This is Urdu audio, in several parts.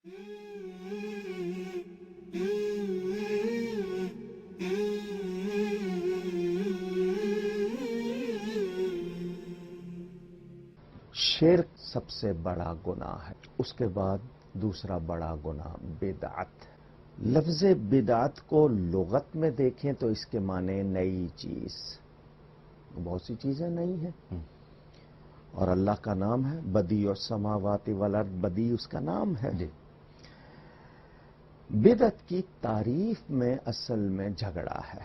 شرک سب سے بڑا گناہ ہے، اس کے بعد دوسرا بڑا گناہ بدعت۔ لفظ بدعت کو لغت میں دیکھیں تو اس کے معنی نئی چیز، بہت سی چیزیں نئی ہیں، اور اللہ کا نام ہے بدیع السماوات والارض، بدیع اس کا نام ہے۔ بدعت کی تعریف میں اصل میں جھگڑا ہے،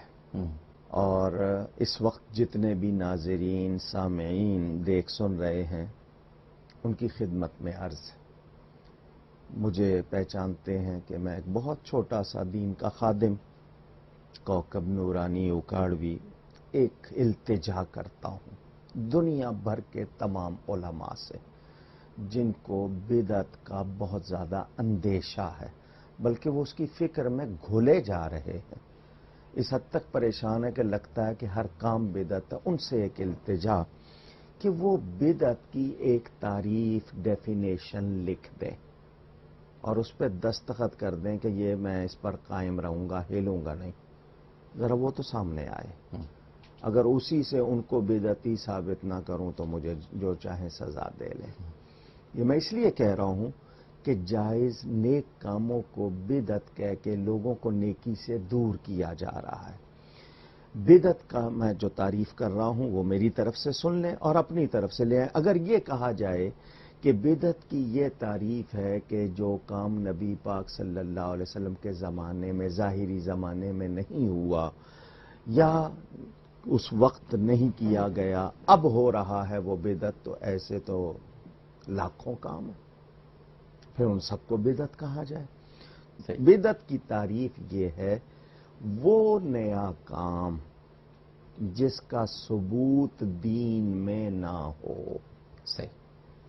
اور اس وقت جتنے بھی ناظرین سامعین دیکھ سن رہے ہیں ان کی خدمت میں عرض ہے۔ مجھے پہچانتے ہیں کہ میں ایک بہت چھوٹا سا دین کا خادم، کوكب نورانی اکاڑوی، ایک التجا کرتا ہوں دنیا بھر کے تمام علماء سے جن کو بدعت کا بہت زیادہ اندیشہ ہے، بلکہ وہ اس کی فکر میں گھلے جا رہے ہیں، اس حد تک پریشان ہے کہ لگتا ہے کہ ہر کام بدعت ہے۔ ان سے ایک التجا کہ وہ بدعت کی ایک تعریف، ڈیفینیشن لکھ دیں اور اس پہ دستخط کر دیں کہ یہ میں اس پر قائم رہوں گا، ہلوں گا نہیں۔ ذرا وہ تو سامنے آئے، اگر اسی سے ان کو بدعتی ثابت نہ کروں تو مجھے جو چاہے سزا دے لیں۔ یہ میں اس لیے کہہ رہا ہوں کہ جائز نیک کاموں کو بدعت کہہ کے لوگوں کو نیکی سے دور کیا جا رہا ہے۔ بدعت کا میں جو تعریف کر رہا ہوں وہ میری طرف سے سن لیں اور اپنی طرف سے لیں۔ اگر یہ کہا جائے کہ بدعت کی یہ تعریف ہے کہ جو کام نبی پاک صلی اللہ علیہ وسلم کے زمانے میں، ظاہری زمانے میں نہیں ہوا یا اس وقت نہیں کیا گیا، اب ہو رہا ہے وہ بدعت، تو ایسے تو لاکھوں کام ہیں، پھر ان سب کو بدعت کہا جائے۔ بدعت کی تعریف یہ ہے وہ نیا کام جس کا ثبوت دین میں نہ ہو۔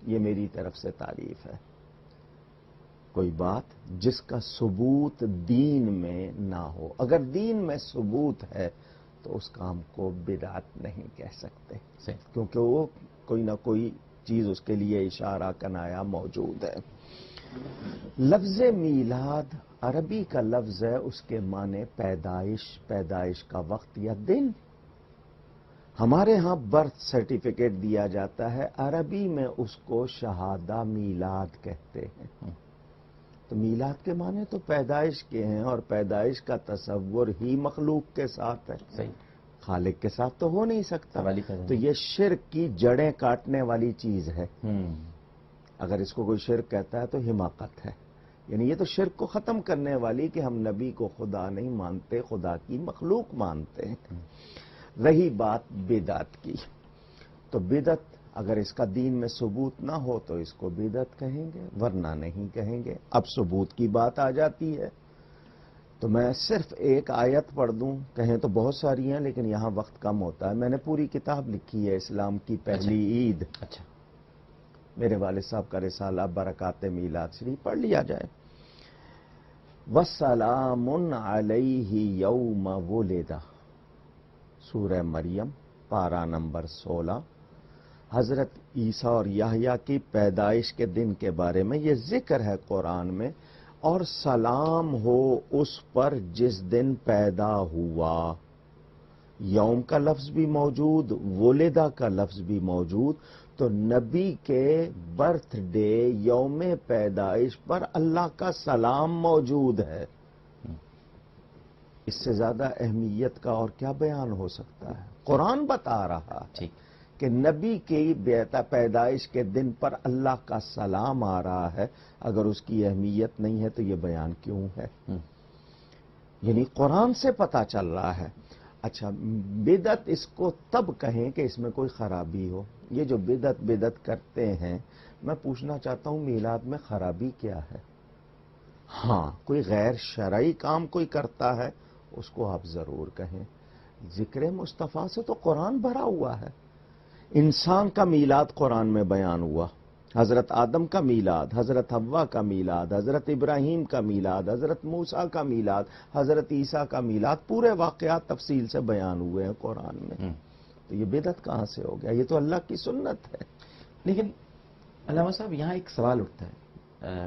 یہ میری طرف سے تعریف ہے۔ کوئی بات جس کا ثبوت دین میں نہ ہو، اگر دین میں ثبوت ہے تو اس کام کو بدعت نہیں کہہ سکتے، کیونکہ وہ کوئی نہ کوئی چیز اس کے لیے اشارہ کنایا موجود ہے۔ لفظ میلاد عربی کا لفظ ہے، اس کے معنی پیدائش، پیدائش کا وقت یا دن۔ ہمارے ہاں برتھ سرٹیفکیٹ دیا جاتا ہے، عربی میں اس کو شہادہ میلاد کہتے ہیں۔ تو میلاد کے معنی تو پیدائش کے ہیں، اور پیدائش کا تصور ہی مخلوق کے ساتھ ہے، خالق کے ساتھ تو ہو نہیں سکتا۔ تو یہ شرک کی جڑیں کاٹنے والی چیز ہے۔ اگر اس کو کوئی شرک کہتا ہے تو حماقت ہے، یعنی یہ تو شرک کو ختم کرنے والی کہ ہم نبی کو خدا نہیں مانتے، خدا کی مخلوق مانتے ہیں۔ رہی بات بدعت کی، تو بدعت اگر اس کا دین میں ثبوت نہ ہو تو اس کو بدعت کہیں گے، ورنہ نہیں کہیں گے۔ اب ثبوت کی بات آ جاتی ہے تو میں صرف ایک آیت پڑھ دوں، کہیں تو بہت ساری ہیں لیکن یہاں وقت کم ہوتا ہے۔ میں نے پوری کتاب لکھی ہے اسلام کی پہلی عید، میرے والد صاحب کا رسالہ برکات میلاد شریف، پڑھ لیا جائے۔ وَسَلَامٌ عَلَيْهِ يَوْمَ وُلِدَ، سورہ مریم، پارہ نمبر 16۔ حضرت عیسیٰ اور یحییٰ کی پیدائش کے دن کے بارے میں یہ ذکر ہے قرآن میں، اور سلام ہو اس پر جس دن پیدا ہوا۔ یوم کا لفظ بھی موجود، ولدہ کا لفظ بھی موجود، تو نبی کے برتھ ڈے، یوم پیدائش پر اللہ کا سلام موجود ہے۔ اس سے زیادہ اہمیت کا اور کیا بیان ہو سکتا ہے؟ قرآن بتا رہا ہے کہ نبی کی پیدائش کے دن پر اللہ کا سلام آ رہا ہے۔ اگر اس کی اہمیت نہیں ہے تو یہ بیان کیوں ہے؟ یعنی قرآن سے پتہ چل رہا ہے۔ اچھا، بدعت اس کو تب کہیں کہ اس میں کوئی خرابی ہو۔ یہ جو بدعت کرتے ہیں، میں پوچھنا چاہتا ہوں میلاد میں خرابی کیا ہے؟ ہاں، کوئی غیر شرعی کام کوئی کرتا ہے اس کو آپ ضرور کہیں۔ ذکر مصطفیٰ سے تو قرآن بھرا ہوا ہے۔ انسان کا میلاد قرآن میں بیان ہوا، حضرت آدم کا میلاد، حضرت حوا کا میلاد، حضرت ابراہیم کا میلاد، حضرت موسیٰ کا میلاد، حضرت عیسیٰ کا میلاد، پورے واقعات تفصیل سے بیان ہوئے ہیں قرآن میں۔ تو یہ بدعت کہاں سے ہو گیا؟ یہ تو اللہ کی سنت ہے۔ لیکن علامہ صاحب یہاں ایک سوال اٹھتا ہے،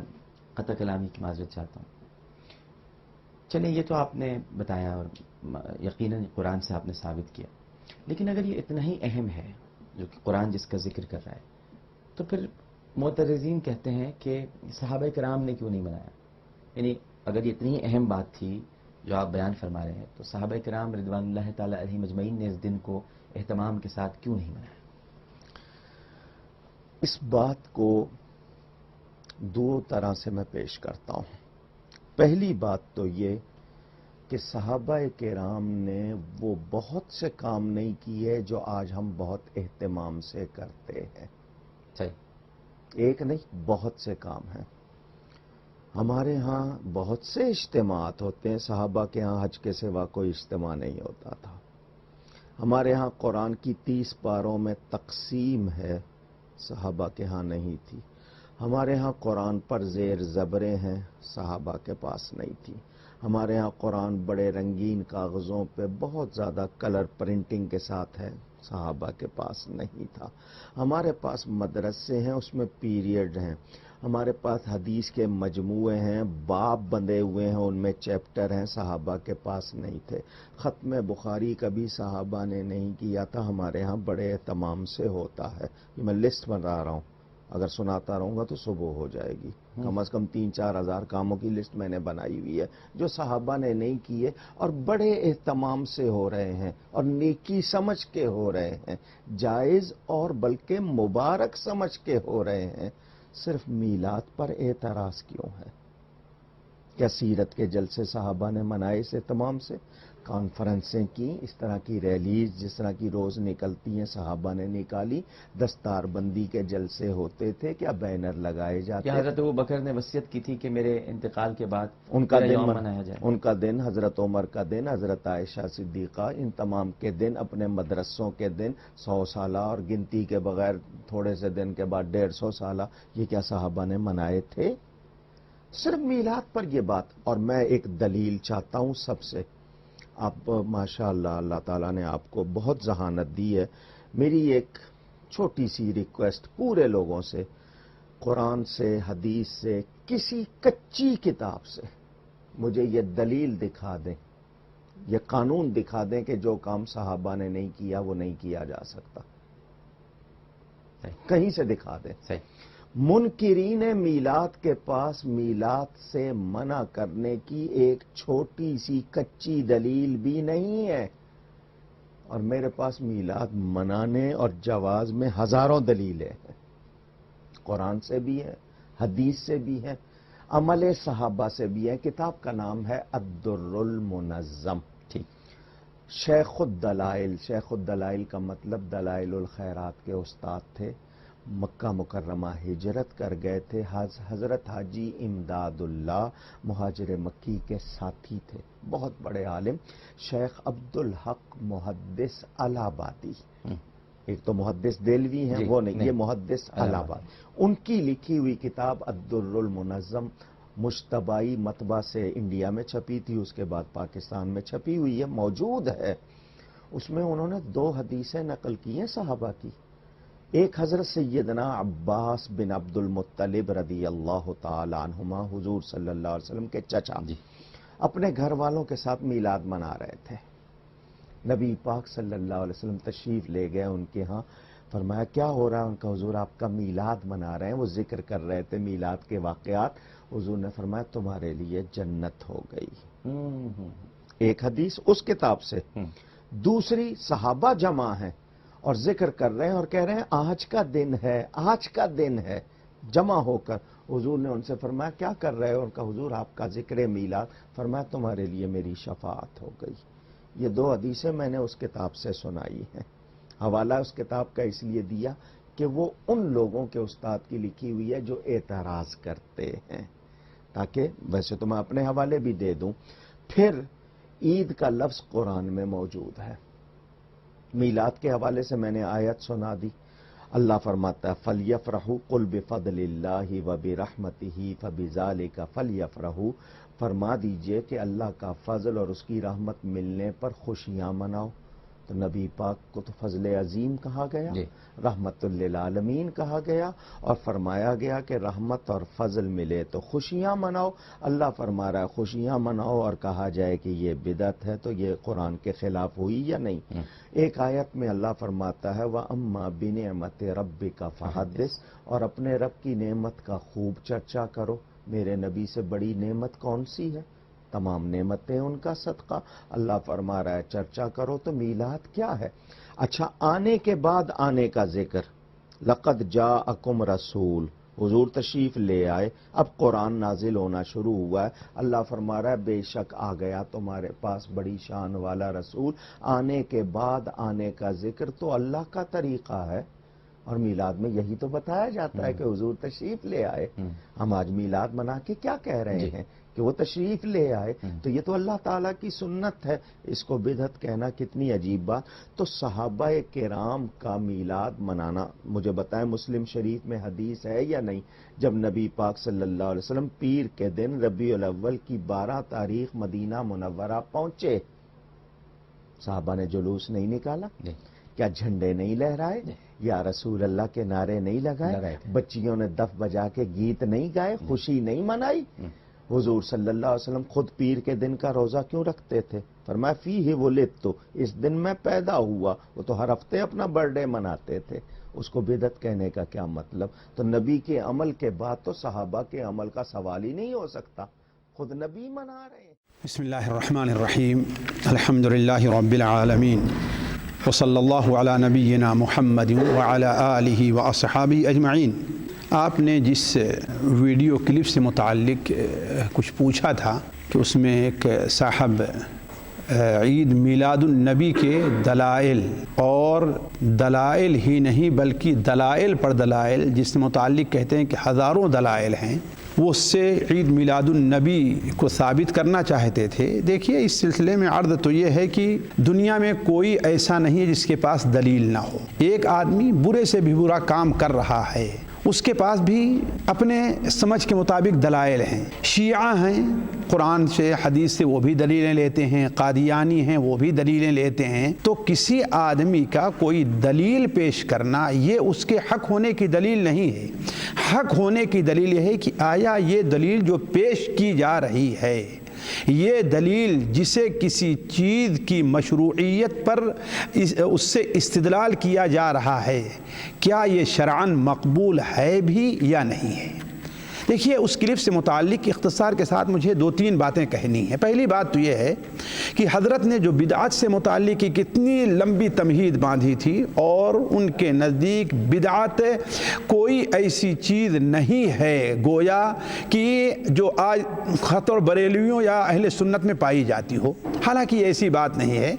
قطع کلامی کی معذرت چاہتا ہوں. چلیں یہ تو آپ نے بتایا اور یقیناً قرآن سے آپ نے ثابت کیا، لیکن اگر یہ اتنا ہی اہم ہے جو کہ قرآن جس کا ذکر کر رہا ہے، تو پھر معترضین کہتے ہیں کہ صحابہ کرام نے کیوں نہیں منایا؟ یعنی اگر یہ اتنی اہم بات تھی جو آپ بیان فرما رہے ہیں، تو صحابہ کرام رضوان اللہ تعالی علیہم اجمعین نے اس دن کو اہتمام کے ساتھ کیوں نہیں منایا؟ اس بات کو دو طرح سے میں پیش کرتا ہوں. پہلی بات تو یہ کہ صحابہ کرام نے وہ بہت سے کام نہیں کیے جو آج ہم بہت اہتمام سے کرتے ہیں. صحیح. ایک نہیں، بہت سے کام ہیں. ہمارے ہاں بہت سے اجتماعات ہوتے ہیں، صحابہ کے ہاں حج کے سوا کوئی اجتماع نہیں ہوتا تھا. ہمارے ہاں قرآن کی 30 پاروں میں تقسیم ہے، صحابہ کے ہاں نہیں تھی. ہمارے ہاں قرآن پر زیر زبریں ہیں، صحابہ کے پاس نہیں تھی. ہمارے ہاں قرآن بڑے رنگین کاغذوں پہ بہت زیادہ کلر پرنٹنگ کے ساتھ ہے، صحابہ کے پاس نہیں تھا. ہمارے پاس مدرسے ہیں، اس میں پیریڈ ہیں. ہمارے پاس حدیث کے مجموعے ہیں، باب بندے ہوئے ہیں، ان میں چیپٹر ہیں، صحابہ کے پاس نہیں تھے. ختم بخاری کبھی صحابہ نے نہیں کیا تھا، ہمارے ہاں بڑے اہتمام سے ہوتا ہے. یہ میں لسٹ بنا رہا ہوں، اگر سناتا رہوں گا تو صبح ہو جائے گی. کم از کم 3-4 ہزار کاموں کی لسٹ میں نے بنائی ہوئی ہے جو صحابہ نے نہیں کیے اور بڑے اہتمام سے ہو رہے ہیں اور نیکی سمجھ کے ہو رہے ہیں، جائز اور بلکہ مبارک سمجھ کے ہو رہے ہیں. صرف میلاد پر اعتراض کیوں ہے؟ کیا سیرت کے جلسے صحابہ نے منائے اس اہتمام سے؟ کانفرنسیں کی، اس طرح کی ریلیز جس طرح کی روز نکلتی ہیں صحابہ نے نکالی. دستار بندی کے جلسے ہوتے تھے، کیا بینر لگائے جاتے کیا تھے؟ حضرت ابو بکر نے وصیت کی تھی کہ میرے انتقال کے بعد ان کا میرا دن یوم منایا جائے؟ ان کا دن، حضرت عمر کا دن، حضرت عائشہ صدیقہ، ان تمام کے دن، اپنے مدرسوں کے دن، 100 سالہ اور گنتی کے بغیر تھوڑے سے دن کے بعد 150 سالہ، یہ کیا صحابہ نے منائے تھے؟ صرف میلاد پر یہ بات. اور میں ایک دلیل چاہتا ہوں سب سے. آپ ماشاء اللہ، اللہ تعالیٰ نے آپ کو بہت ذہانت دی ہے. میری ایک چھوٹی سی ریکویسٹ پورے لوگوں سے، قرآن سے، حدیث سے، کسی کچی کتاب سے مجھے یہ دلیل دکھا دیں، یہ قانون دکھا دیں کہ جو کام صحابہ نے نہیں کیا وہ نہیں کیا جا سکتا. کہیں سے دکھا دیں. صحیح. منکرین میلاد کے پاس میلاد سے منع کرنے کی ایک چھوٹی سی کچی دلیل بھی نہیں ہے، اور میرے پاس میلاد منانے اور جواز میں ہزاروں دلیلیں ہیں. قرآن سے بھی ہے، حدیث سے بھی ہے، عمل صحابہ سے بھی ہے. کتاب کا نام ہے الدر المنظم. ٹھیک. شیخ الدلائل، شیخ الدلائل کا مطلب دلائل الخیرات کے استاد تھے. مکہ مکرمہ ہجرت کر گئے تھے. حضرت حاجی امداد اللہ مہاجر مکی کے ساتھی تھے، بہت بڑے عالم. شیخ عبد الحق محدث الہ آبادی، ایک تو محدث دہلوی ہیں، وہ نہیں، یہ محدث الہ آباد. ان کی لکھی ہوئی کتاب الدر المنظم مشتبائی مطبع سے انڈیا میں چھپی تھی، اس کے بعد پاکستان میں چھپی ہوئی ہے، موجود ہے. اس میں انہوں نے 2 حدیثیں نقل کی ہیں صحابہ کی. ایک حضرت سیدنا عباس بن عبد المطلب رضی اللہ تعالی عنہما، حضور صلی اللہ علیہ وسلم کے چچا، اپنے گھر والوں کے ساتھ میلاد منا رہے تھے. نبی پاک صلی اللہ علیہ وسلم تشریف لے گئے ان کے ہاں. فرمایا کیا ہو رہا ہے؟ ان کا حضور آپ کا میلاد منا رہے ہیں. وہ ذکر کر رہے تھے میلاد کے واقعات. حضور نے فرمایا تمہارے لیے جنت ہو گئی. ایک حدیث اس کتاب سے. دوسری صحابہ جمع ہیں اور ذکر کر رہے ہیں اور کہہ رہے ہیں آج کا دن ہے، آج کا دن ہے، جمع ہو کر. حضور نے ان سے فرمایا کیا کر رہے ہو؟ ان کا حضور آپ کا ذکر میلاد. فرمایا تمہارے لیے میری شفاعت ہو گئی. یہ 2 حدیثیں میں نے اس کتاب سے سنائی ہیں. حوالہ اس کتاب کا اس لیے دیا کہ وہ ان لوگوں کے استاد کی لکھی ہوئی ہے جو اعتراض کرتے ہیں، تاکہ ویسے تو میں اپنے حوالے بھی دے دوں. پھر عید کا لفظ قرآن میں موجود ہے. میلاد کے حوالے سے میں نے آیت سنا دی. اللہ فرماتا ہے فَلْيَفْرَحُوا قُلْ بِفَضْلِ اللَّهِ وَبِرَحْمَتِهِ فَبِذَلِكَ فَلْيَفْرَحُوا. فرما دیجئے کہ اللہ کا فضل اور اس کی رحمت ملنے پر خوشیاں مناؤ. تو نبی پاک کو تو فضل عظیم کہا گیا، جی، رحمت للعالمین کہا گیا، اور فرمایا گیا کہ رحمت اور فضل ملے تو خوشیاں مناؤ۔ اللہ فرما رہا ہے خوشیاں مناؤ، اور کہا جائے کہ یہ بدعت ہے تو یہ قرآن کے خلاف ہوئی یا نہیں؟ ایک آیت میں اللہ فرماتا ہے وَأَمَّا بِنِعْمَتِ رَبِّكَ فَحَدِّثْ، اور اپنے رب کی نعمت کا خوب چرچا کرو۔ میرے نبی سے بڑی نعمت کون سی ہے؟ تمام نعمتیں ان کا صدقہ۔ اللہ فرما رہا ہے چرچا کرو۔ تو میلاد کیا ہے؟ اچھا، آنے کے بعد آنے کا ذکر، لقد جاءکم رسول، حضور تشریف لے آئے، اب قرآن نازل ہونا شروع ہوا ہے، اللہ فرما رہا ہے بے شک آ گیا تمہارے پاس بڑی شان والا رسول۔ آنے کے بعد آنے کا ذکر تو اللہ کا طریقہ ہے، اور میلاد میں یہی تو بتایا جاتا ہے کہ حضور تشریف لے آئے۔ ہم آج میلاد منا کے کیا کہہ رہے ہیں کہ وہ تشریف لے آئے، تو یہ تو اللہ تعالیٰ کی سنت ہے، اس کو بدعت کہنا کتنی عجیب بات۔ تو صحابہ کرام کا میلاد منانا، مجھے بتائیں مسلم شریف میں حدیث ہے یا نہیں؟ جب نبی پاک صلی اللہ علیہ وسلم پیر کے دن ربیع الاول کی 12 تاریخ مدینہ منورہ پہنچے، صحابہ نے جلوس نہیں نکالا؟ کیا جھنڈے نہیں لہرائے؟ یا رسول اللہ کے نعرے نہیں لگائے؟ بچیوں نے دف بجا کے گیت نہیں گائے؟ خوشی نہیں منائی؟ حضور صلی اللہ علیہ وسلم خود پیر کے دن کا روزہ کیوں رکھتے تھے؟ فرمایا فیہ ولدت، اس دن میں پیدا ہوا۔ وہ تو ہر ہفتے اپنا برتھ ڈے مناتے تھے، اس کو بدعت کہنے کا کیا مطلب؟ تو نبی کے عمل کے بعد تو صحابہ کے عمل کا سوال ہی نہیں ہو سکتا، خود نبی منا رہے ہیں۔ بسم اللہ الرحمن الرحیم، الحمدللہ رب العالمین، وصلی اللہ علی نبینا محمد وعلی آلہ واصحابہ اجمعین۔ آپ نے جس ویڈیو کلپ سے متعلق کچھ پوچھا تھا کہ اس میں ایک صاحب عید میلاد النبی کے دلائل، اور دلائل ہی نہیں بلکہ دلائل پر دلائل، جس سے متعلق کہتے ہیں کہ ہزاروں دلائل ہیں، وہ اس سے عید میلاد النبی کو ثابت کرنا چاہتے تھے۔ دیکھیے، اس سلسلے میں عرض تو یہ ہے کہ دنیا میں کوئی ایسا نہیں ہے جس کے پاس دلیل نہ ہو۔ ایک آدمی برے سے بھی برا کام کر رہا ہے، اس کے پاس بھی اپنے سمجھ کے مطابق دلائل ہیں۔ شیعہ ہیں، قرآن سے حدیث سے وہ بھی دلیلیں لیتے ہیں، قادیانی ہیں وہ بھی دلیلیں لیتے ہیں۔ تو کسی آدمی کا کوئی دلیل پیش کرنا یہ اس کے حق ہونے کی دلیل نہیں ہے۔ حق ہونے کی دلیل یہ ہے کہ آیا یہ دلیل جو پیش کی جا رہی ہے، یہ دلیل جسے کسی چیز کی مشروعیت پر اس سے استدلال کیا جا رہا ہے، کیا یہ شرعاً مقبول ہے بھی یا نہیں ہے؟ دیکھیے، اس کلپ سے متعلق اختصار کے ساتھ مجھے 2-3 باتیں کہنی ہیں۔ پہلی بات تو یہ ہے کہ حضرت نے جو بدعت سے متعلق کتنی لمبی تمہید باندھی تھی، اور ان کے نزدیک بدعت کوئی ایسی چیز نہیں ہے گویا کہ جو آج خطر بریلویوں یا اہل سنت میں پائی جاتی ہو۔ حالانکہ یہ ایسی بات نہیں ہے۔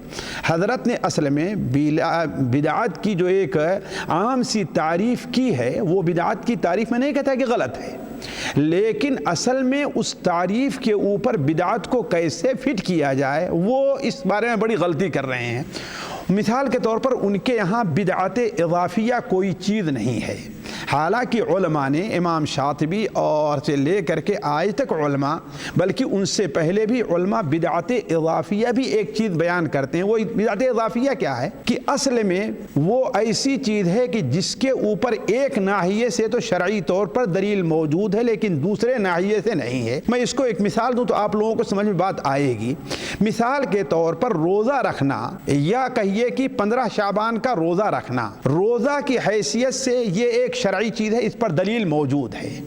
حضرت نے اصل میں بدعت کی جو ایک عام سی تعریف کی ہے، وہ بدعت کی تعریف میں نہیں کہتا کہ غلط ہے، لیکن اصل میں اس تعریف کے اوپر بدعت کو کیسے فٹ کیا جائے وہ اس بارے میں بڑی غلطی کر رہے ہیں۔ مثال کے طور پر ان کے یہاں بدعت اضافیہ کوئی چیز نہیں ہے، حالانکہ علماء نے امام شاطبی اور سے لے کر کے آج تک علماء، بلکہ ان سے پہلے بھی علماء بدعت اضافیہ بھی ایک چیز بیان کرتے ہیں۔ وہ بدعت اضافیہ کیا ہے کہ اصل میں وہ ایسی چیز ہے کہ جس کے اوپر ایک ناحیے سے تو شرعی طور پر دلیل موجود ہے لیکن دوسرے ناحیے سے نہیں ہے۔ میں اس کو ایک مثال دوں تو آپ لوگوں کو سمجھ میں بات آئے گی۔ مثال کے طور پر روزہ رکھنا، یا کہیے کہ 15 شعبان کا روزہ رکھنا، روزہ کی حیثیت سے یہ ایک شرعی چیز ہے، اس پر دلیل موجود ہے،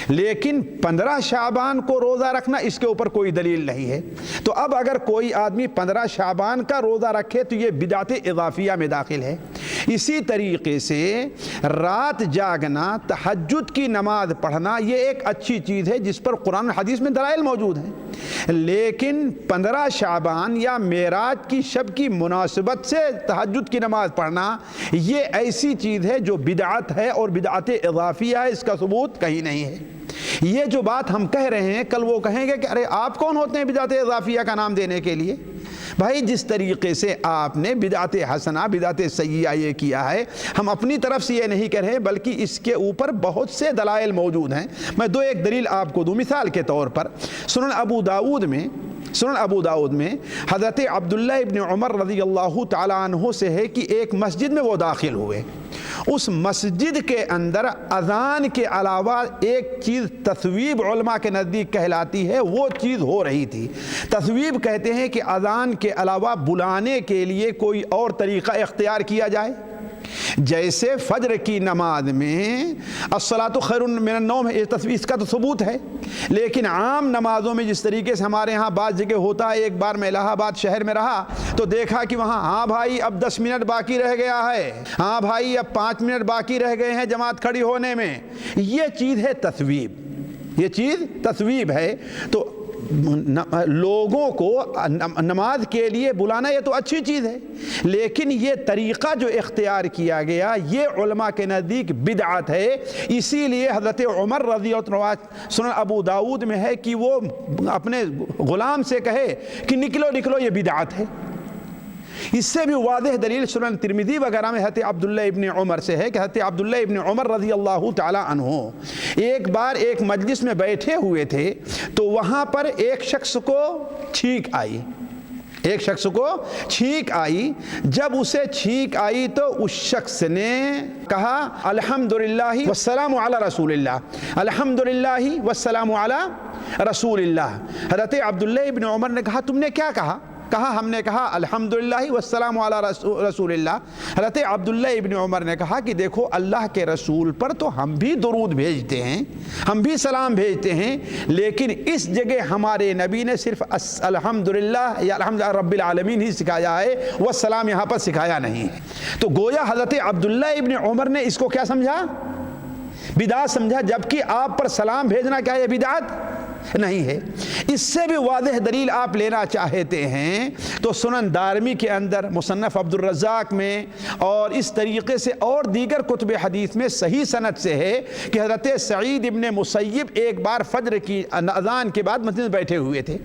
لیکن 15 شعبان کو روزہ رکھنا اس کے اوپر کوئی دلیل نہیں ہے۔ تو اب اگر کوئی آدمی 15 شعبان کا روزہ رکھے تو یہ بدعت اضافیہ میں داخل ہے۔ اسی طریقے سے رات جاگنا، تہجد کی نماز پڑھنا، یہ ایک اچھی چیز ہے جس پر قرآن حدیث میں دلائل موجود ہیں، لیکن 15 شعبان یا معراج کی شب کی مناسبت سے تہجد کی نماز پڑھنا یہ ایسی چیز ہے جو بدعت ہے اور بدعت اضافیہ ہے، اس کا ثبوت کہیں نہیں ہے۔ یہ جو بات ہم کہہ رہے ہیں، کل وہ کہیں گے کہ ارے آپ کون ہوتے ہیں بدعت اضافیہ کا نام دینے کے لیے؟ بھائی، جس طریقے سے آپ نے بدعت حسنہ، بدعت سیئہ یہ کیا ہے، ہم اپنی طرف سے یہ نہیں کہہ رہے بلکہ اس کے اوپر بہت سے دلائل موجود ہیں۔ میں 2-1 دلیل آپ کو دوں۔ مثال کے طور پر سنن ابو داؤد میں سنن ابو داؤد میں حضرت عبداللہ ابن عمر رضی اللہ تعالیٰ عنہ سے ہے کہ ایک مسجد میں وہ داخل ہوئے، اس مسجد کے اندر اذان کے علاوہ ایک چیز تثویب علماء کے نزدیک کہلاتی ہے، وہ چیز ہو رہی تھی۔ تثویب کہتے ہیں کہ اذان کے علاوہ بلانے کے لیے کوئی اور طریقہ اختیار کیا جائے، جیسے فجر کی نماز میں الصلاۃ خیر من النوم، اس کا تو ثبوت ہے، لیکن عام نمازوں میں جس طریقے سے ہمارے ہاں بعض جگہ ہوتا ہے، ایک بار میں الہ آباد شہر میں رہا تو دیکھا کہ وہاں ہاں بھائی اب 10 منٹ باقی رہ گیا ہے، ہاں بھائی اب 5 منٹ باقی رہ گئے ہیں جماعت کھڑی ہونے میں، یہ چیز ہے تثویب، یہ چیز تثویب ہے۔ تو لوگوں کو نماز کے لیے بلانا یہ تو اچھی چیز ہے، لیکن یہ طریقہ جو اختیار کیا گیا یہ علماء کے نزدیک بدعت ہے۔ اسی لیے حضرت عمر رضی اللہ عنہ، سنن ابو داؤد میں ہے کہ وہ اپنے غلام سے کہے کہ نکلو نکلو، یہ بدعت ہے۔ اس سے بھی واضح دلیل سنن ترمذی وغیرہ میں حضرت عبداللہ ابن عمر سے ہے کہ حضرت عبداللہ ابن عمر رضی اللہ تعالی عنہ ایک بار ایک مجلس میں بیٹھے ہوئے تھے تو وہاں پر ایک شخص کو چھینک آئی، ایک شخص کو چھینک آئی۔ جب اسے چھینک آئی تو اس شخص نے کہا الحمدللہ والسلام علی رسول اللہ، الحمدللہ والسلام علی رسول اللہ۔ حضرت عبداللہ ابن عمر نے کہا تم نے کیا کہا؟ کہا ہم نے کہا الحمدللہ والسلام علی رسول اللہ۔ حضرت عبداللہ ابن عمر نے کہا کہ دیکھو اللہ کے رسول پر تو ہم بھی درود بھیجتے ہیں، ہم بھی سلام بھیجتے ہیں، لیکن اس جگہ ہمارے نبی نے صرف الحمدللہ یا الحمدللہ رب العالمین ہی سکھایا ہے، والسلام یہاں پر سکھایا نہیں ہے۔ تو گویا حضرت عبداللہ ابن عمر نے اس کو کیا سمجھا؟ بدعت سمجھا، جبکہ آپ پر سلام بھیجنا کیا ہے؟ بدعت نہیں ہے۔ اس سے بھی واضح دلیل آپ لینا چاہتے ہیں تو سنن دارمی کے اندر، مصنف عبد الرزاق میں اور اس طریقے سے اور دیگر کتب حدیث میں صحیح سند سے ہے کہ حضرت سعید ابن مسیب ایک بار فجر کی اذان کے بعد مسجد میں بیٹھے ہوئے تھے،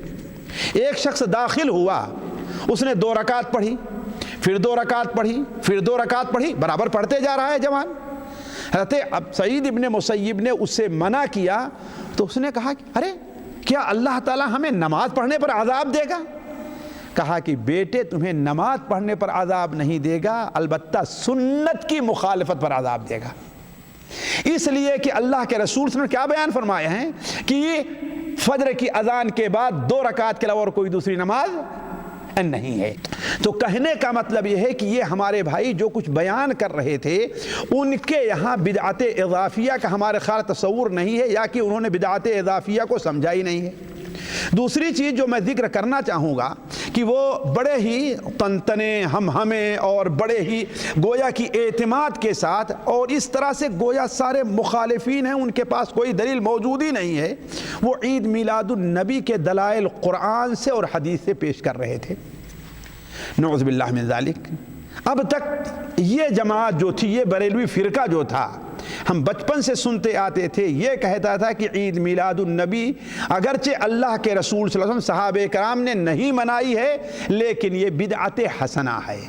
ایک شخص داخل ہوا، اس نے 2 رکعت پڑھی، پھر 2 رکعت پڑھی، پھر 2 رکعت پڑھی، برابر پڑھتے جا رہا ہے جوان۔ حضرت سعید ابن مسیب نے اس سے منع کیا تو اس نے کہا کہ ارے کیا اللہ تعالیٰ ہمیں نماز پڑھنے پر عذاب دے گا؟ کہا کہ بیٹے تمہیں نماز پڑھنے پر عذاب نہیں دے گا، البتہ سنت کی مخالفت پر عذاب دے گا۔ اس لیے کہ اللہ کے رسول صلی اللہ علیہ وسلم نے کیا بیان فرمایا ہے کہ فجر کی اذان کے بعد 2 رکعت کے علاوہ اور کوئی دوسری نماز نہیں ہے۔ تو کہنے کا مطلب یہ ہے کہ یہ ہمارے بھائی جو کچھ بیان کر رہے تھے ان کے یہاں بدعت اضافیہ کا ہمارے خیال تصور نہیں ہے، یا کہ انہوں نے بدعت اضافیہ کو سمجھا ہی نہیں ہے۔ دوسری چیز جو میں ذکر کرنا چاہوں گا کہ وہ بڑے ہی تنتنے ہمیں اور بڑے ہی گویا کی اعتماد کے ساتھ اور اس طرح سے گویا سارے مخالفین ہیں، ان کے پاس کوئی دلیل موجود ہی نہیں ہے، وہ عید میلاد النبی کے دلائل قرآن سے اور حدیث سے پیش کر رہے تھے۔ نعوذ باللہ من ذالک۔ اب تک یہ جماعت جو تھی، یہ بریلوی فرقہ جو تھا، ہم بچپن سے سنتے آتے تھے، یہ کہتا تھا کہ عید میلاد النبی اگرچہ اللہ کے رسول صلی اللہ علیہ وسلم صحابہ کرام نے نہیں منائی ہے، لیکن یہ بدعت حسنہ ہے،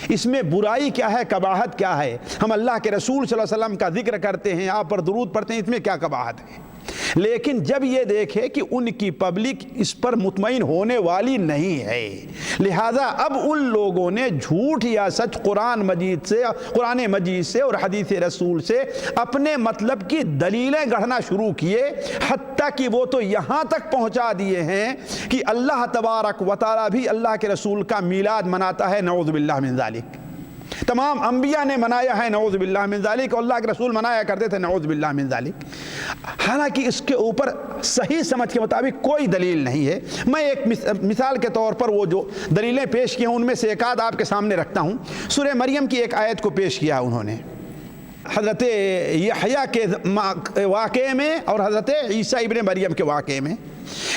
اس میں برائی کیا ہے، قباحت کیا ہے؟ ہم اللہ کے رسول صلی اللہ علیہ وسلم کا ذکر کرتے ہیں، آپ پر درود پڑھتے ہیں، اس میں کیا قباحت ہے؟ لیکن جب یہ دیکھے کہ ان کی پبلک اس پر مطمئن ہونے والی نہیں ہے، لہذا اب ان لوگوں نے جھوٹ یا سچ قرآن مجید سے اور حدیث رسول سے اپنے مطلب کی دلیلیں گڑھنا شروع کیے، حتیٰ کہ وہ تو یہاں تک پہنچا دیے ہیں کہ اللہ تبارک و تعالیٰ بھی اللہ کے رسول کا میلاد مناتا ہے، نعوذ باللہ من ذالک۔ تمام انبیاء نے منایا ہے، نعوذ باللہ من ذالک، اور اللہ کے رسول منایا کرتے تھے، نعوذ باللہ من ذالک، حالانکہ اس کے اوپر صحیح سمجھ کے مطابق کوئی دلیل نہیں ہے۔ میں ایک مثال کے طور پر وہ جو دلیلیں پیش کی ہیں ان میں سے ایک آدھ آپ کے سامنے رکھتا ہوں۔ سورہ مریم کی ایک آیت کو پیش کیا انہوں نے حضرت یحییٰ کے واقعے میں اور حضرت عیسیٰ ابن مریم کے واقعے میں،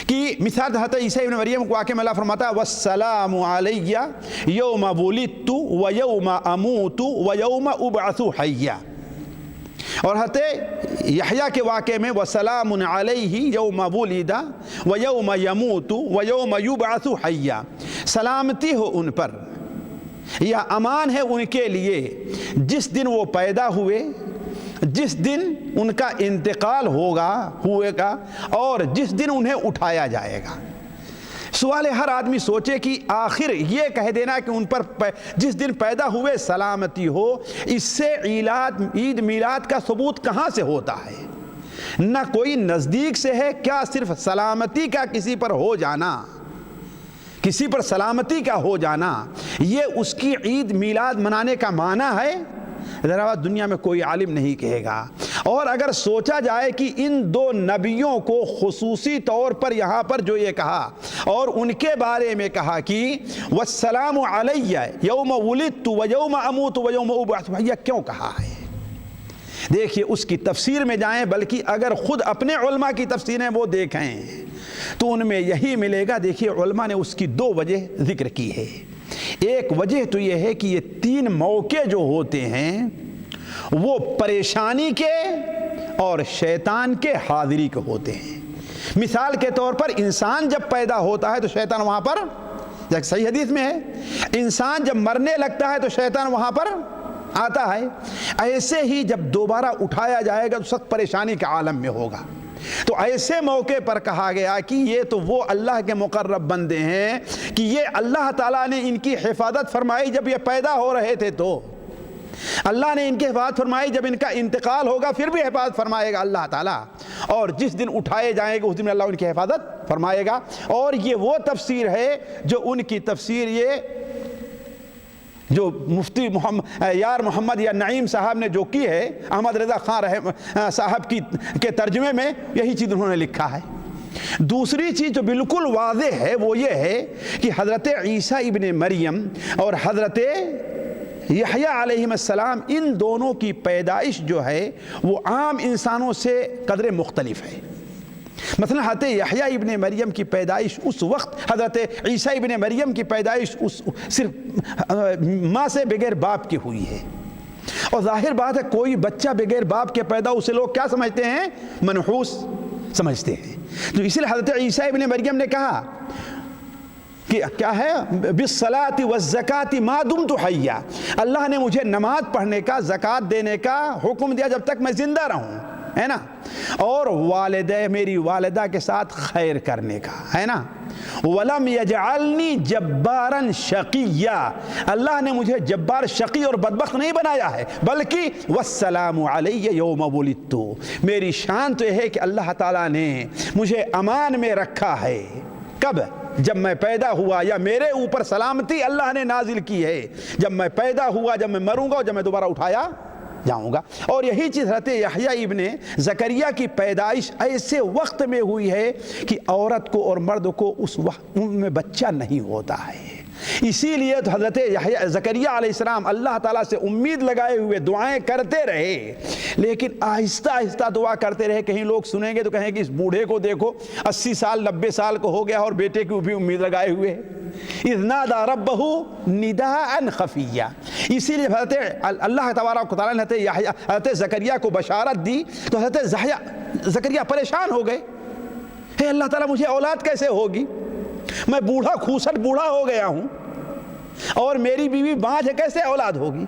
کہ مثال حضرت عیسیٰ ابن مریم کے واقعے میں اللہ فرماتا ہے والسلام علی یوم ولدت و یوم اموت و یوم ابعث حیا، اور حضرت یحییٰ کے واقعے میں وسلام علیہ یوم ولد و یوم یموت و یوم یبعث حیا، سلامتی ہو ان پر یا امان ہے ان کے لیے جس دن وہ پیدا ہوئے، جس دن ان کا انتقال ہوئے گا اور جس دن انہیں اٹھایا جائے گا۔ سوال ہر آدمی سوچے کہ آخر یہ کہہ دینا کہ ان پر جس دن پیدا ہوئے سلامتی ہو، اس سے عید میلاد کا ثبوت کہاں سے ہوتا ہے؟ نہ کوئی نزدیک سے ہے، کیا صرف سلامتی کا کسی پر ہو جانا، کسی پر سلامتی کا ہو جانا یہ اس کی عید میلاد منانے کا معنی ہے؟ ذرا دنیا میں کوئی عالم نہیں کہے گا۔ اور اگر سوچا جائے کہ ان دو نبیوں کو خصوصی طور پر یہاں پر جو یہ کہا اور ان کے بارے میں کہا کہ والسلام علی یوم ولدت و یوم اموت و یوم ابعث، یہ کیوں کہا ہے؟ دیکھیے اس کی تفسیر میں جائیں، بلکہ اگر خود اپنے علماء کی تفسیریں وہ دیکھیں تو ان میں یہی ملے گا۔ دیکھیے علماء نے اس کی دو وجہ ذکر کی ہے۔ ایک وجہ تو یہ ہے کہ یہ تین موقع جو ہوتے ہیں وہ پریشانی کے اور شیطان کے حاضری کے ہوتے ہیں۔ مثال کے طور پر انسان جب پیدا ہوتا ہے تو شیطان وہاں پر، جیسے صحیح حدیث میں ہے، انسان جب مرنے لگتا ہے تو شیطان وہاں پر آتا ہے۔ ایسے ہی جب دوبارہ اٹھایا جائے گا تو سخت پریشانی کے عالم میں ہوگا۔ تو ایسے موقع پر کہا گیا کہ یہ تو وہ اللہ کے مقرب بندے ہیں کہ یہ اللہ تعالیٰ نے ان کی حفاظت فرمائی جب یہ پیدا ہو رہے تھے، تو اللہ نے ان کی حفاظت فرمائی، جب ان کا انتقال ہوگا پھر بھی حفاظت فرمائے گا اللہ تعالیٰ، اور جس دن اٹھائے جائیں گے اس دن اللہ ان کی حفاظت فرمائے گا۔ اور یہ وہ تفسیر ہے جو ان کی تفسیر یہ جو مفتی یار محمد یا نعیم صاحب نے جو کی ہے، احمد رضا خان صاحب کے ترجمے میں یہی چیز انہوں نے لکھا ہے۔ دوسری چیز جو بالکل واضح ہے وہ یہ ہے کہ حضرت عیسیٰ ابن مریم اور حضرت یحییٰ علیہ السلام ان دونوں کی پیدائش جو ہے وہ عام انسانوں سے قدر مختلف ہے۔ مثلا حضرت یحییٰ ابن مریم کی پیدائش اس وقت، حضرت عیسیٰ ابن مریم کی پیدائش صرف ماں سے بغیر باپ کی ہوئی ہے، اور ظاہر بات ہے کوئی بچہ بغیر باپ کے پیدا اسے لوگ کیا سمجھتے ہیں؟ منحوس سمجھتے ہیں۔ تو اسی لیے حضرت عیسیٰ ابن مریم نے کہا کہ کیا ہے بالصلاۃ والزکاۃ ما دمت حیا، اللہ نے مجھے نماز پڑھنے کا، زکوٰۃ دینے کا حکم دیا جب تک میں زندہ رہوں، ہے نا، اور میری والدہ کے ساتھ خیر کرنے کا، ہے نا، وَلَمْ يَجْعَلْنِي جَبَّارًا شَقِيًّا، اللہ نے مجھے جبار، شقی اور بدبخت نہیں بنایا ہے، بلکہ وَالسَّلَامُ عَلَيَّ يَوْمَ وُلِدتُّ، میری شان تو یہ ہے کہ اللہ تعالیٰ نے مجھے امان میں رکھا ہے۔ کب؟ جب میں پیدا ہوا، یا میرے اوپر سلامتی اللہ نے نازل کی ہے جب میں پیدا ہوا، جب میں مروں گا اور جب میں دوبارہ اٹھایا جاؤں گا۔ اور یہی چیز حضرت یحییٰ ابن زکریا کی پیدائش ایسے وقت میں ہوئی ہے کہ عورت کو اور مرد کو اس وقت میں بچہ نہیں ہوتا ہے۔ اسی لیے تو حضرت زکریا علیہ السلام اللہ تعالیٰ سے امید لگائے ہوئے دعائیں کرتے رہے، لیکن آہستہ آہستہ دعا کرتے رہے۔ کہیں لوگ سنیں گے تو کہیں کہ اس بوڑھے کو دیکھو 80 سال 90 سال کو ہو گیا اور بیٹے کی بھی امید لگائے ہوئے ہے۔ اذ نادى ربه نداء خفيا، اسی لیے حضرت اللہ تبارک و تعالیٰ نے حضرت زکریا کو بشارت دی تو حضرت زکریا پریشان ہو گئے، ہے اللہ تعالیٰ مجھے اولاد کیسے ہوگی؟ میں بوڑھا کھوسٹ بوڑھا ہو گیا ہوں اور میری بیوی بانجھ ہے، کیسے اولاد ہوگی؟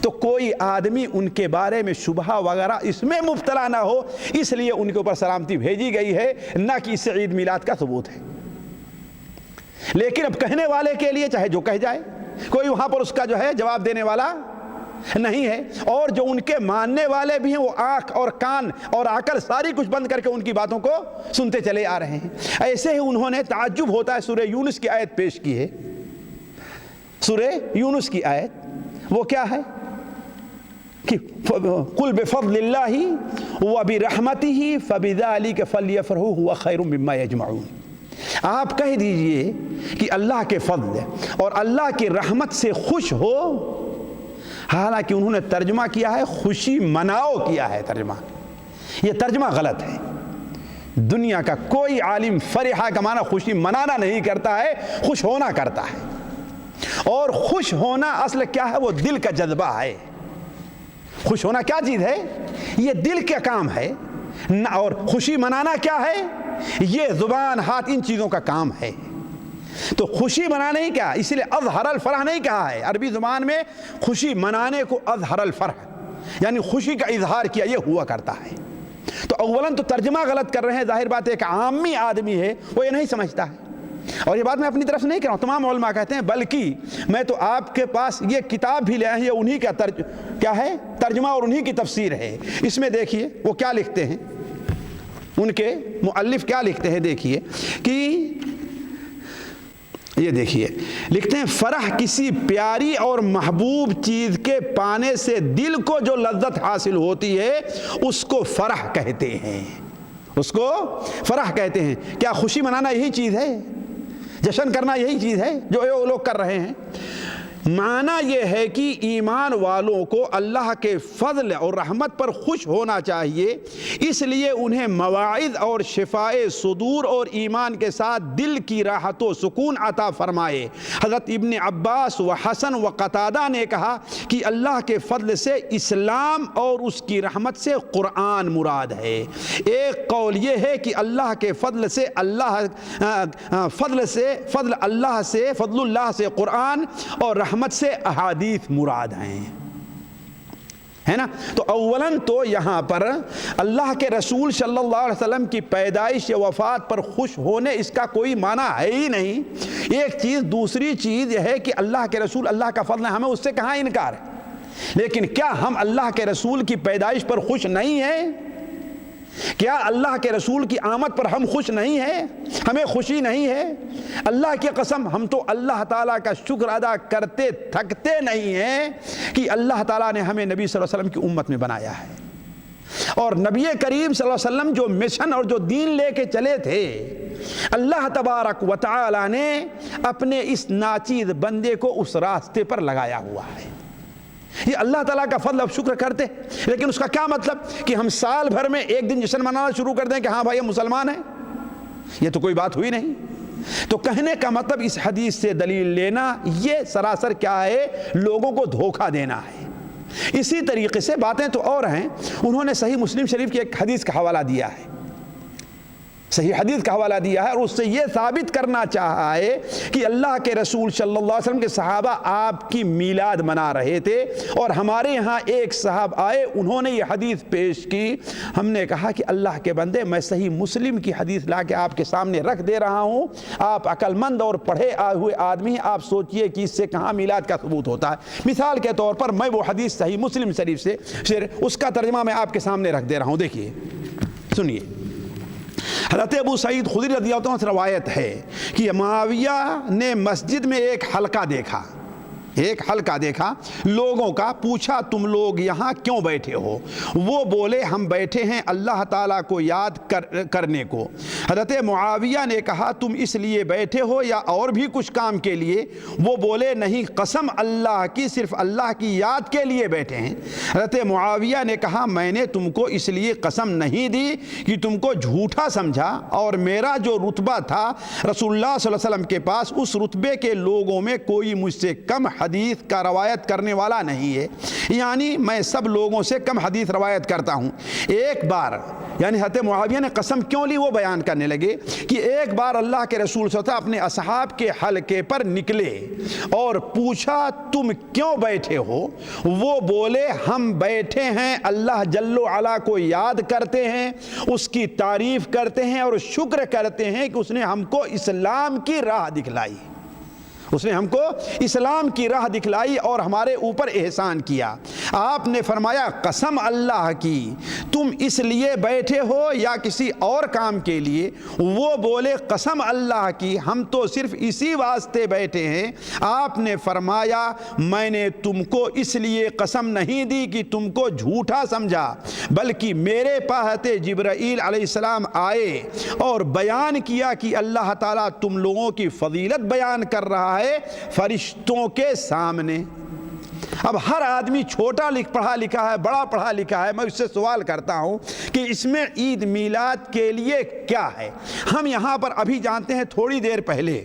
تو کوئی آدمی ان کے بارے میں شبہ وغیرہ اس میں مبتلا نہ ہو، اس لیے ان کے اوپر سلامتی بھیجی گئی ہے، نہ کہ اس سے عید میلاد کا ثبوت ہے۔ لیکن اب کہنے والے کے لیے چاہے جو کہہ جائے، کوئی وہاں پر اس کا جو ہے جواب دینے والا نہیں ہے، اور جو ان کے ماننے والے بھی ہیں وہ آنکھ اور کان اور عقل ساری کچھ بند کر کے ان کی باتوں کو سنتے چلے آ رہے ہیں۔ ایسے ہی انہوں نے، تعجب ہوتا ہے، سورہ یونس کی آیت پیش کی ہے۔ سورہ یونس کی آیت وہ کیا ہے کہ قُلْ بِفَضْلِ اللَّهِ وَبِرَحْمَتِهِ فَبِذَلِكَ فَلْيَفْرَحُوا هُوَ خَيْرٌ مِّمَّا يَجْمَعُونَ، آپ کہہ دیجئے کہ اللہ کے فضل اور اللہ کی رحمت سے خوش ہو۔ حالانکہ انہوں نے ترجمہ کیا ہے خوشی مناؤ کیا ہے ترجمہ، یہ ترجمہ غلط ہے۔ دنیا کا کوئی عالم فرحہ کا معنی خوشی منانا نہیں کرتا ہے، خوش ہونا کرتا ہے، اور خوش ہونا اصل کیا ہے؟ وہ دل کا جذبہ ہے۔ خوش ہونا کیا چیز ہے؟ یہ دل کا کام ہے، اور خوشی منانا کیا ہے؟ یہ زبان، ہاتھ، ان چیزوں کا کام ہے۔ تو خوشی منانے ہی کیا، اسی لیے اظہر الفرح نہیں کہا ہے، عربی زبان میں خوشی منانے کو اظہر الفرح، یعنی خوشی کا اظہار کیا، یہ ہوا کرتا ہے۔ تو اولاً تو ترجمہ غلط کر رہے ہیں، ظاہر بات ہے کہ عامی آدمی ہے وہ یہ نہیں سمجھتا ہے، اور یہ بات میں اپنی طرف سے نہیں کہہ رہا ہوں، تمام علماء کہتے ہیں، بلکہ میں تو آپ کے پاس یہ کتاب بھی لے آئے ہیں، یہ انہی کا کیا ہے ترجمہ اور انہی کی تفسیر ہے۔ اس میں دیکھیے وہ کیا لکھتے ہیں، ان کے مؤلف کیا لکھتے ہیں، دیکھیے کہ یہ دیکھیے لکھتے ہیں، فرح کسی پیاری اور محبوب چیز کے پانے سے دل کو جو لذت حاصل ہوتی ہے اس کو فرح کہتے ہیں، اس کو فرح کہتے ہیں۔ کیا خوشی منانا یہی چیز ہے؟ جشن کرنا یہی چیز ہے جو یہ لوگ کر رہے ہیں؟ معنی یہ ہے کہ ایمان والوں کو اللہ کے فضل اور رحمت پر خوش ہونا چاہیے، اس لیے انہیں مواعظ اور شفائے صدور اور ایمان کے ساتھ دل کی راحت و سکون عطا فرمائے۔ حضرت ابن عباس و حسن و قتادہ نے کہا کہ اللہ کے فضل سے اسلام اور اس کی رحمت سے قرآن مراد ہے۔ ایک قول یہ ہے کہ اللہ کے فضل سے فضل اللہ سے قرآن اور رحمت سے احادیث مراد ہیں، ہے نا؟ تو اولاً تو یہاں پر اللہ کے رسول صلی اللہ علیہ وسلم کی پیدائش یا وفات پر خوش ہونے اس کا کوئی معنی ہے ہی نہیں، ایک چیز۔ دوسری چیز یہ ہے کہ اللہ کے رسول اللہ کا فضل ہے، ہمیں اس سے کہاں انکار ہے؟ لیکن کیا ہم اللہ کے رسول کی پیدائش پر خوش نہیں ہیں؟ کیا اللہ کے رسول کی آمد پر ہم خوش نہیں ہیں؟ ہمیں خوشی نہیں ہے؟ اللہ کی قسم ہم تو اللہ تعالیٰ کا شکر ادا کرتے تھکتے نہیں ہیں کہ اللہ تعالیٰ نے ہمیں نبی صلی اللہ علیہ وسلم کی امت میں بنایا ہے، اور نبی کریم صلی اللہ علیہ وسلم جو مشن اور جو دین لے کے چلے تھے، اللہ تبارک و تعالیٰ نے اپنے اس ناچیز بندے کو اس راستے پر لگایا ہوا ہے۔ یہ اللہ تعالیٰ کا فضل، اب شکر کرتے، لیکن اس کا کیا مطلب کہ ہم سال بھر میں ایک دن جشن منانا شروع کر دیں کہ ہاں بھائی ہم مسلمان ہیں؟ یہ تو کوئی بات ہوئی نہیں۔ تو کہنے کا مطلب اس حدیث سے دلیل لینا یہ سراسر کیا ہے؟ لوگوں کو دھوکہ دینا ہے۔ اسی طریقے سے باتیں تو اور ہیں، انہوں نے صحیح مسلم شریف کی ایک حدیث کا حوالہ دیا ہے، صحیح حدیث کا حوالہ دیا ہے، اور اس سے یہ ثابت کرنا چاہا ہے کہ اللہ کے رسول صلی اللہ علیہ وسلم کے صحابہ آپ کی میلاد منا رہے تھے، اور ہمارے یہاں ایک صاحب آئے، انہوں نے یہ حدیث پیش کی۔ ہم نے کہا کہ اللہ کے بندے، میں صحیح مسلم کی حدیث لا کے آپ کے سامنے رکھ دے رہا ہوں، آپ عقل مند اور پڑھے آئے ہوئے آدمی ہیں، آپ سوچئے کہ اس سے کہاں میلاد کا ثبوت ہوتا ہے۔ مثال کے طور پر میں وہ حدیث صحیح مسلم شریف سے اس کا ترجمہ میں آپ کے سامنے رکھ دے رہا ہوں، دیکھیے سنیے۔ حضرت ابو سعید خدری رضی اللہ عنہ سے روایت ہے کہ معاویہ نے مسجد میں ایک حلقہ دیکھا لوگوں کا، پوچھا تم لوگ یہاں کیوں بیٹھے ہو؟ وہ بولے ہم بیٹھے ہیں اللہ تعالیٰ کو یاد کرنے کو۔ حضرت معاویہ نے کہا تم اس لیے بیٹھے ہو یا اور بھی کچھ کام کے لیے؟ وہ بولے نہیں، قسم اللہ کی، صرف اللہ کی یاد کے لیے بیٹھے ہیں۔ حضرت معاویہ نے کہا میں نے تم کو اس لیے قسم نہیں دی کہ تم کو جھوٹا سمجھا، اور میرا جو رتبہ تھا رسول اللہ صلی اللہ علیہ وسلم کے پاس، اس رتبے کے لوگوں میں کوئی مجھ سے کم حدیث کا روایت کرنے والا نہیں ہے، یعنی میں سب لوگوں سے کم حدیث روایت کرتا ہوں۔ ایک بار، یعنی حضرت معاویہ نے قسم کیوں لی وہ بیان کرنے لگے کہ ایک بار اللہ کے رسول صلی اللہ علیہ وسلم اپنے اصحاب کے حلقے پر نکلے اور پوچھا تم کیوں بیٹھے ہو؟ وہ بولے ہم بیٹھے ہیں اللہ جل و علا کو یاد کرتے ہیں، اس کی تعریف کرتے ہیں اور شکر کرتے ہیں کہ اس نے ہم کو اسلام کی راہ دکھلائی، اس نے ہم کو اسلام کی راہ دکھلائی اور ہمارے اوپر احسان کیا۔ آپ نے فرمایا قسم اللہ کی تم اس لیے بیٹھے ہو یا کسی اور کام کے لیے؟ وہ بولے قسم اللہ کی ہم تو صرف اسی واسطے بیٹھے ہیں۔ آپ نے فرمایا میں نے تم کو اس لیے قسم نہیں دی کہ تم کو جھوٹا سمجھا، بلکہ میرے پاس جبرائیل علیہ السلام آئے اور بیان کیا کہ اللہ تعالیٰ تم لوگوں کی فضیلت بیان کر رہا ہے فرشتوں کے سامنے۔ اب ہر آدمی چھوٹا پڑھا لکھا ہے، بڑا پڑھا لکھا ہے، میں اس سے سوال کرتا ہوں کہ اس میں عید میلاد کے لیے کیا ہے؟ ہم یہاں پر ابھی جانتے ہیں تھوڑی دیر پہلے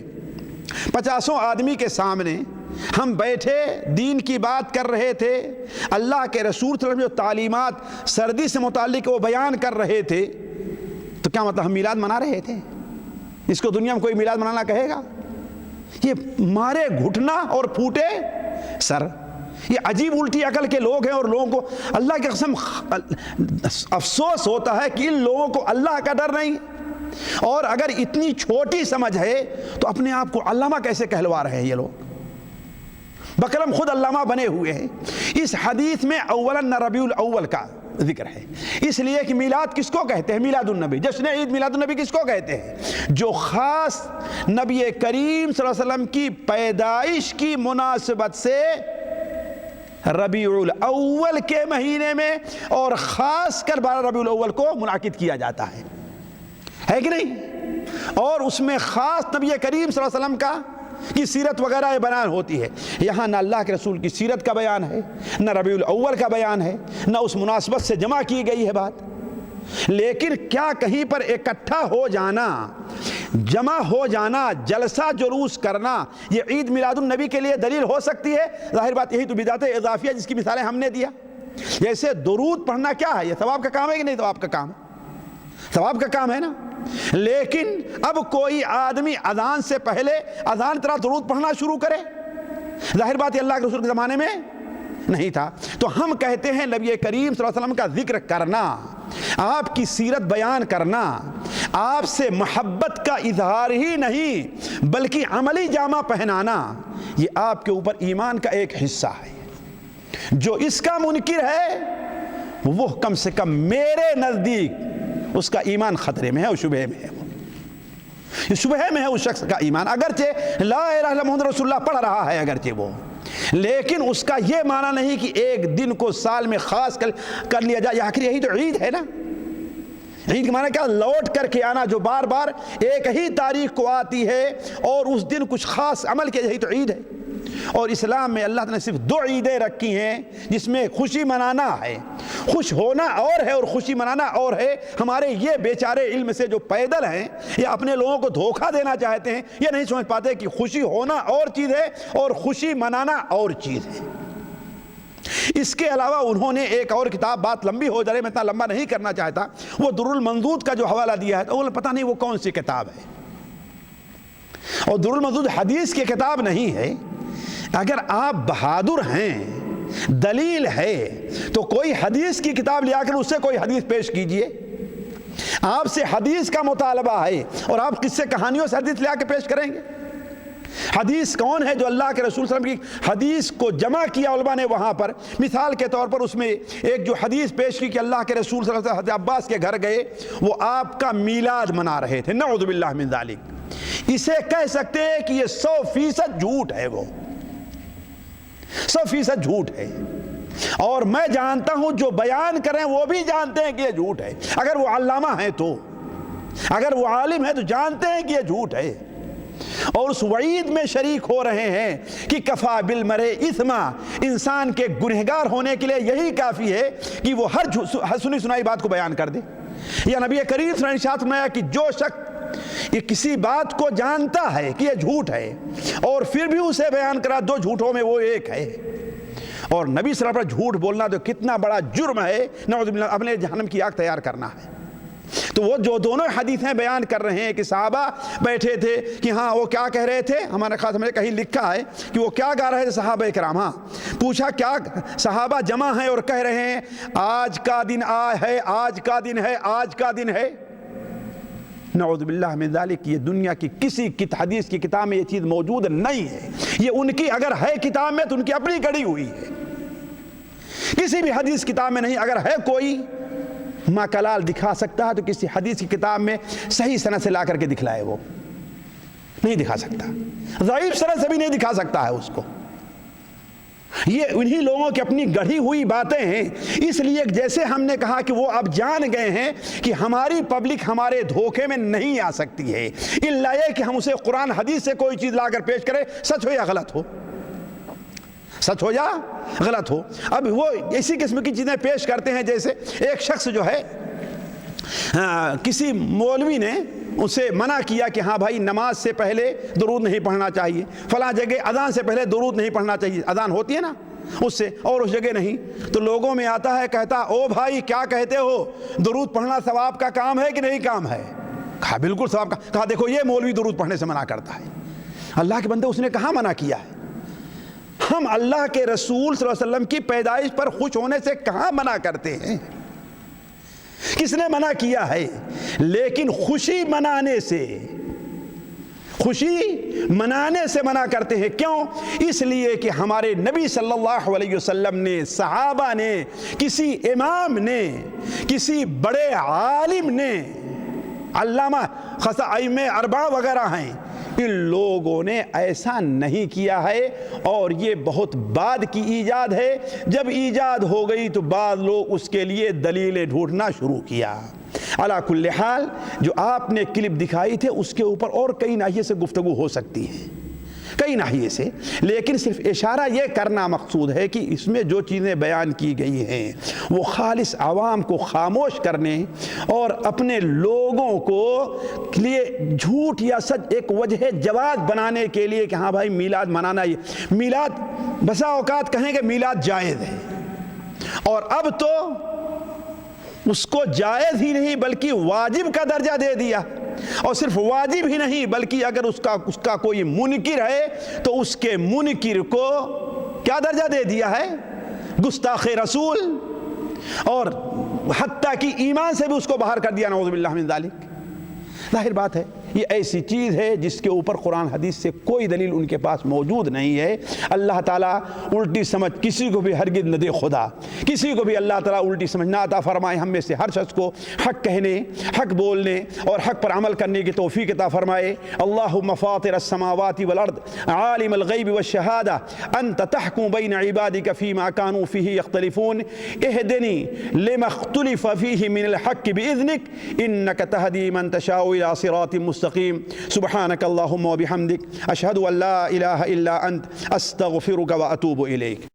50 آدمی کے سامنے ہم بیٹھے دین کی بات کر رہے تھے، اللہ کے رسول صلی اللہ علیہ وسلم جو تعلیمات سردی سے متعلق وہ بیان کر رہے تھے، تو کیا مطلب ہم میلاد منا رہے تھے؟ اس کو دنیا میں کوئی میلاد منانا کہے گا؟ یہ مارے گھٹنا اور پھوٹے سر، یہ عجیب الٹی عقل کے لوگ ہیں، اور لوگوں کو اللہ کی قسم افسوس ہوتا ہے کہ ان لوگوں کو اللہ کا ڈر نہیں، اور اگر اتنی چھوٹی سمجھ ہے تو اپنے آپ کو علامہ کیسے کہلوا رہے ہیں یہ لوگ؟ بکرم خود علامہ بنے ہوئے ہیں۔ اس حدیث میں اولاً ربیع الاول کا ذکر ہے، اس لیے کہ میلاد کس کو کہتے ہیں؟ میلاد النبی، جشن عید میلاد النبی کس کو کہتے ہیں؟ جو خاص نبی کریم صلی اللہ علیہ وسلم کی پیدائش کی مناسبت سے ربیع الاول کے مہینے میں اور خاص کر 12 ربیع الاول کو منعقد کیا جاتا ہے کہ نہیں؟ اور اس میں خاص نبی کریم صلی اللہ علیہ وسلم کی سیرت وغیرہ بیان ہوتی ہے۔ یہاں نہ اللہ کے رسول کی سیرت کا بیان ہے، نہ ربیع الاول کا بیان ہے، نہ اس مناسبت سے جمع کی گئی ہے بات۔ لیکن کیا کہیں پر اکٹھا ہو جانا، جمع ہو جانا، جلسہ جلوس کرنا یہ عید میلاد النبی کے لیے دلیل ہو سکتی ہے؟ ظاہر بات یہی تو بدعت اضافیہ جس کی مثالیں ہم نے دیا۔ جیسے درود پڑھنا کیا ہے؟ یہ ثواب کا کام ہے کہ نہیں ثواب کا کام ہے؟ ثواب کا کام ہے نا۔ لیکن اب کوئی آدمی اذان سے پہلے اذان طرح درود پڑھنا شروع کرے، ظاہر بات یہ اللہ کے رسول کے زمانے میں نہیں تھا۔ تو ہم کہتے ہیں نبی کریم صلی اللہ علیہ وسلم کا ذکر کرنا، آپ کی سیرت بیان کرنا، آپ سے محبت کا اظہار ہی نہیں بلکہ عملی جامہ پہنانا، یہ آپ کے اوپر ایمان کا ایک حصہ ہے۔ جو اس کا منکر ہے وہ کم سے کم میرے نزدیک اس کا ایمان خطرے میں ہے، اور شبہ میں ہے، شبہ میں ہے اس شخص کا ایمان۔ اگرچہ لا الہ الا محمد رسول اللہ پڑھ رہا ہے اگرچہ وہ، لیکن اس کا یہ معنی نہیں کہ ایک دن کو سال میں خاص کر لیا جائے۔ آخر یہی تو عید ہے نا۔ عید کا معنی کیا؟ لوٹ کر کے آنا، جو بار بار ایک ہی تاریخ کو آتی ہے اور اس دن کچھ خاص عمل کیا، یہی تو عید ہے۔ اور اسلام میں اللہ تعالیٰ نے صرف 2 عیدیں رکھی ہیں جس میں خوشی منانا ہے، خوش ہونا اور ہے اور خوشی منانا اور ہے۔ ہمارے یہ بیچارے علم سے جو پیدل ہیں یا اپنے لوگوں کو دھوکہ دینا چاہتے ہیں، یہ نہیں سمجھ پاتے کہ خوشی ہونا اور چیز ہے اور خوشی منانا اور چیز ہے۔ اس کے علاوہ انہوں نے ایک اور کتاب، بات لمبی ہو جائے، میں اتنا لمبا نہیں کرنا چاہتا، وہ در المنضود کا جو حوالہ دیا ہے تو وہ پتہ نہیں وہ کون سی کتاب ہے، اور در المنضود حدیث کی کتاب نہیں ہے۔ اگر آپ بہادر ہیں، دلیل ہے، تو کوئی حدیث کی کتاب لے آ کر اس سے کوئی حدیث پیش کیجئے۔ آپ سے حدیث کا مطالبہ ہے اور آپ کس سے کہانیوں سے حدیث لے آ کے پیش کریں گے؟ حدیث کون ہے جو اللہ کے رسول صلی اللہ علیہ وسلم کی حدیث کو جمع کیا علماء نے وہاں پر؟ مثال کے طور پر اس میں ایک جو حدیث پیش کی کہ اللہ کے رسول صلی اللہ علیہ وسلم حضرت عباس کے گھر گئے، وہ آپ کا میلاد منا رہے تھے، نعوذ باللہ من ذالک۔ اسے کہہ سکتے ہیں کہ یہ 100% جھوٹ ہے، وہ 100% جھوٹ ہے، اور میں جانتا ہوں جو بیان کریں وہ بھی جانتے ہیں کہ یہ جھوٹ ہے۔ اگر وہ علامہ ہیں تو، اگر وہ عالم ہے تو جانتے ہیں کہ یہ جھوٹ ہے، اور اس وعید میں شریک ہو رہے ہیں کہ کفا بالمرء اثما، انسان کے گنہگار ہونے کے لیے یہی کافی ہے کہ وہ ہر سنی سنائی بات کو بیان کر دے۔ یا نبی کریم صلی اللہ علیہ وسلم نے ارشاد فرمایا کہ جو شخص یہ کسی بات کو جانتا ہے کہ یہ جھوٹ ہے اور پھر بھی اسے بیان کرا، 2 جھوٹوں میں وہ ایک ہے۔ اور نبی صلی اللہ علیہ وسلم پر جھوٹ بولنا تو کتنا بڑا جرم ہے، نعوذ باللہ، اپنے جہنم کی آگ تیار کرنا ہے۔ تو وہ جو دونوں حدیثیں بیان کر رہے ہیں کہ صحابہ بیٹھے تھے کہ ہاں وہ کیا کہہ رہے تھے، ہمارے خاص میں کہیں لکھا ہے کہ وہ کیا گا رہے تھے صحابہ کرام۔ ہاں پوچھا کیا صحابہ جمع ہیں اور کہہ رہے ہیں آج کا دن ہے، آج کا دن ہے، آج کا دن ہے۔ نعوذ باللہ من ذالک، یہ دنیا کی کسی حدیث کی کتاب میں یہ چیز موجود نہیں ہے۔ یہ ان کی اگر ہے کتاب میں تو ان کی اپنی گڑی ہوئی ہے، کسی بھی حدیث کتاب میں نہیں۔ اگر ہے کوئی ماں کلال دکھا سکتا ہے تو کسی حدیث کی کتاب میں صحیح سند سے لا کر کے دکھلائے، وہ نہیں دکھا سکتا، ضعیف سند سے بھی نہیں دکھا سکتا ہے اس کو۔ یہ انہی لوگوں کی اپنی گڑھی ہوئی باتیں ہیں۔ اس لیے جیسے ہم نے کہا کہ وہ اب جان گئے ہیں کہ ہماری پبلک ہمارے دھوکے میں نہیں آ سکتی ہے، الا یہ کہ ہم اسے قرآن حدیث سے کوئی چیز لا کر پیش کریں، سچ ہو یا غلط ہو، سچ ہو یا غلط ہو۔ اب وہ اسی قسم کی چیزیں پیش کرتے ہیں، جیسے ایک شخص جو ہے کسی مولوی نے اسے منع کیا کہ ہاں بھائی نماز سے پہلے درود نہیں پڑھنا چاہیے، فلاں جگہ اذان سے پہلے درود نہیں پڑھنا چاہیے، اذان ہوتی ہے نا اس سے، اور اس جگہ نہیں۔ تو لوگوں میں آتا ہے، کہتا او بھائی کیا کہتے ہو، درود پڑھنا ثواب کا کام ہے کہ نہیں کام ہے؟ کہا بالکل ثواب کا۔ کہا دیکھو یہ مولوی درود پڑھنے سے منع کرتا ہے۔ اللہ کے بندے اس نے کہاں منع کیا ہے؟ ہم اللہ کے رسول صلی اللہ علیہ وسلم کی پیدائش پر خوش ہونے سے کہاں منع کرتے ہیں؟ کس نے منع کیا ہے؟ لیکن خوشی منانے سے منع کرتے ہیں. کیوں؟ اس لیے کہ ہمارے نبی صلی اللہ علیہ وسلم نے، صحابہ نے، کسی امام نے، کسی بڑے عالم نے، علامہ ائمہ اربعہ وغیرہ ہیں، ان لوگوں نے ایسا نہیں کیا ہے. اور یہ بہت بعد کی ایجاد ہے. جب ایجاد ہو گئی تو بعض لوگ اس کے لیے دلیلیں ڈھونڈنا شروع کیا. علا کل حال جو آپ نے کلپ دکھائی تھے اس کے اوپر اور کئی ناحیے سے گفتگو ہو سکتی ہے، کئی ناحیے سے، لیکن صرف اشارہ یہ کرنا مقصود ہے کہ اس میں جو چیزیں بیان کی گئی ہیں وہ خالص عوام کو خاموش کرنے اور اپنے لوگوں کو لیے جھوٹ یا سچ ایک وجہ جواز بنانے کے لیے کہ ہاں بھائی میلاد منانا، یہ میلاد بسا اوقات کہیں کہ میلاد جائز ہے، اور اب تو اس کو جائز ہی نہیں بلکہ واجب کا درجہ دے دیا. اور صرف واجب ہی نہیں بلکہ اگر اس کا کوئی منکر ہے تو اس کے منکر کو کیا درجہ دے دیا ہے؟ گستاخ رسول، اور حتیٰ کہ ایمان سے بھی اس کو باہر کر دیا، نعوذ باللہ من ذالک. ظاہر بات ہے یہ ایسی چیز ہے جس کے اوپر قرآن حدیث سے کوئی دلیل ان کے پاس موجود نہیں ہے. اللہ تعالیٰ الٹی سمجھ کسی کو بھی ہرگز نہ دے خدا، کسی کو بھی اللہ تعالیٰ الٹی سمجھ نہ عطا فرمائے. ہم میں سے ہر شخص کو حق کہنے، حق بولنے اور حق پر عمل کرنے کی توفیق عطا فرمائے. اللہم فاطر السماوات والارض عالم الغیب والشہادہ انت تحکم بین عبادک فیما کانوا فیہ یختلفون اہدنی لما اختلف فیہ من الحق باذنک انک تہدی من تشاء الی صراط مستقیم. سبحانک اللہم و بحمدک اشہد ان لا الہ الا انت استغفرک و اتوب الیک.